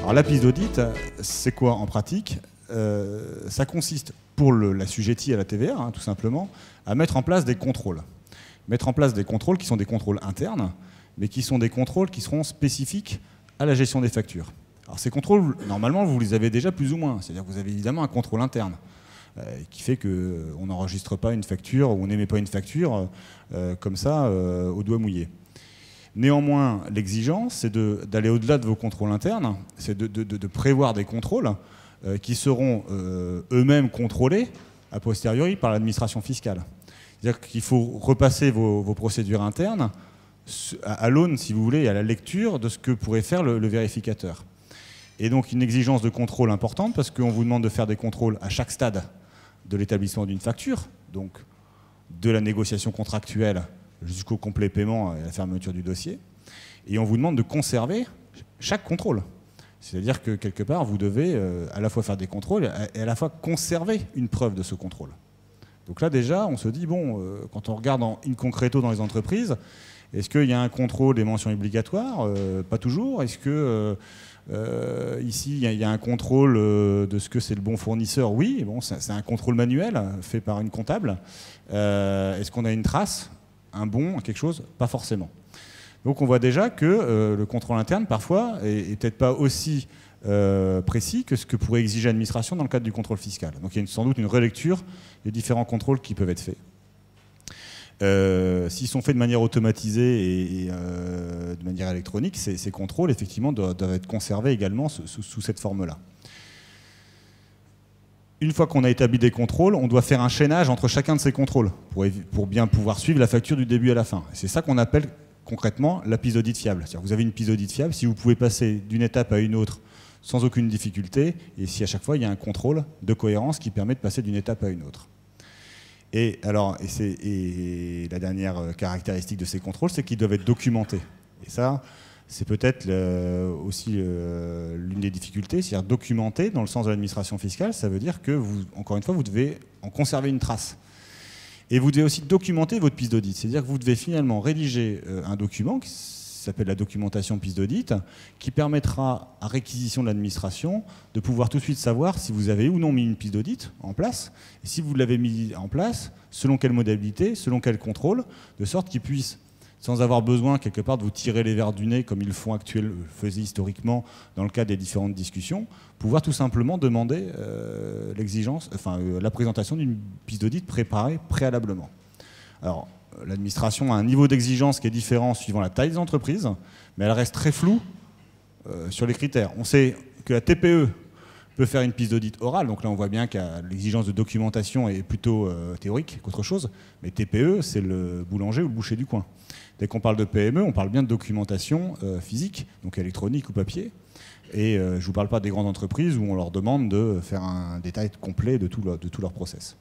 Alors la piste d'audit, c'est quoi en pratique? Ça consiste, pour l'assujetti à la TVA, hein, tout simplement, à mettre en place des contrôles. Mettre en place des contrôles qui sont des contrôles internes, mais qui sont des contrôles qui seront spécifiques à la gestion des factures. Alors ces contrôles, normalement, vous les avez déjà plus ou moins. C'est-à-dire que vous avez évidemment un contrôle interne qui fait qu'on n'enregistre pas une facture ou on n'émet pas une facture comme ça au doigt mouillé. Néanmoins, l'exigence, c'est d'aller au-delà de vos contrôles internes, c'est de prévoir des contrôles qui seront eux-mêmes contrôlés a posteriori par l'administration fiscale. C'est-à-dire qu'il faut repasser vos procédures internes à l'aune, si vous voulez, à la lecture de ce que pourrait faire le vérificateur. Et donc une exigence de contrôle importante parce qu'on vous demande de faire des contrôles à chaque stade de l'établissement d'une facture, donc de la négociation contractuelle jusqu'au complet paiement et à la fermeture du dossier. Et on vous demande de conserver chaque contrôle. C'est-à-dire que quelque part, vous devez à la fois faire des contrôles et à la fois conserver une preuve de ce contrôle. Donc là déjà, on se dit, bon, quand on regarde in concreto dans les entreprises, est-ce qu'il y a un contrôle des mentions obligatoires? Pas toujours. Est-ce que ici, il y a un contrôle de ce que c'est le bon fournisseur? Oui, bon, c'est un contrôle manuel fait par une comptable. Est-ce qu'on a une trace, un bon, quelque chose? Pas forcément. Donc on voit déjà que le contrôle interne, parfois, est peut-être pas aussi précis que ce que pourrait exiger l'administration dans le cadre du contrôle fiscal. Donc il y a sans doute une relecture des différents contrôles qui peuvent être faits. S'ils sont faits de manière automatisée et de manière électronique, ces contrôles, effectivement, doivent être conservés également sous cette forme-là. Une fois qu'on a établi des contrôles, on doit faire un chaînage entre chacun de ces contrôles pour bien pouvoir suivre la facture du début à la fin. C'est ça qu'on appelle concrètement la piste d'audit fiable. C'est-à-dire que vous avez une piste d'audit fiable, si vous pouvez passer d'une étape à une autre sans aucune difficulté, et si à chaque fois il y a un contrôle de cohérence qui permet de passer d'une étape à une autre. Et la dernière caractéristique de ces contrôles, c'est qu'ils doivent être documentés. Et ça, c'est peut-être aussi l'une des difficultés, c'est-à-dire documenter dans le sens de l'administration fiscale, ça veut dire que, encore une fois, vous devez en conserver une trace. Et vous devez aussi documenter votre piste d'audit, c'est-à-dire que vous devez finalement rédiger un document qui s'appelle la documentation piste d'audit, qui permettra à réquisition de l'administration de pouvoir tout de suite savoir si vous avez ou non mis une piste d'audit en place, et si vous l'avez mis en place, selon quelle modalité, selon quel contrôle, de sorte qu'ils puissent, sans avoir besoin quelque part de vous tirer les verres du nez comme ils le faisaient historiquement dans le cadre des différentes discussions, pouvoir tout simplement demander la présentation d'une piste d'audit préparée préalablement. Alors, l'administration a un niveau d'exigence qui est différent suivant la taille des entreprises, mais elle reste très floue sur les critères. On sait que la TPE peut faire une piste d'audit orale, donc là on voit bien que l'exigence de documentation est plutôt théorique qu'autre chose, mais TPE, c'est le boulanger ou le boucher du coin. Dès qu'on parle de PME, on parle bien de documentation physique, donc électronique ou papier, et je ne vous parle pas des grandes entreprises où on leur demande de faire un détail complet de tout leur process.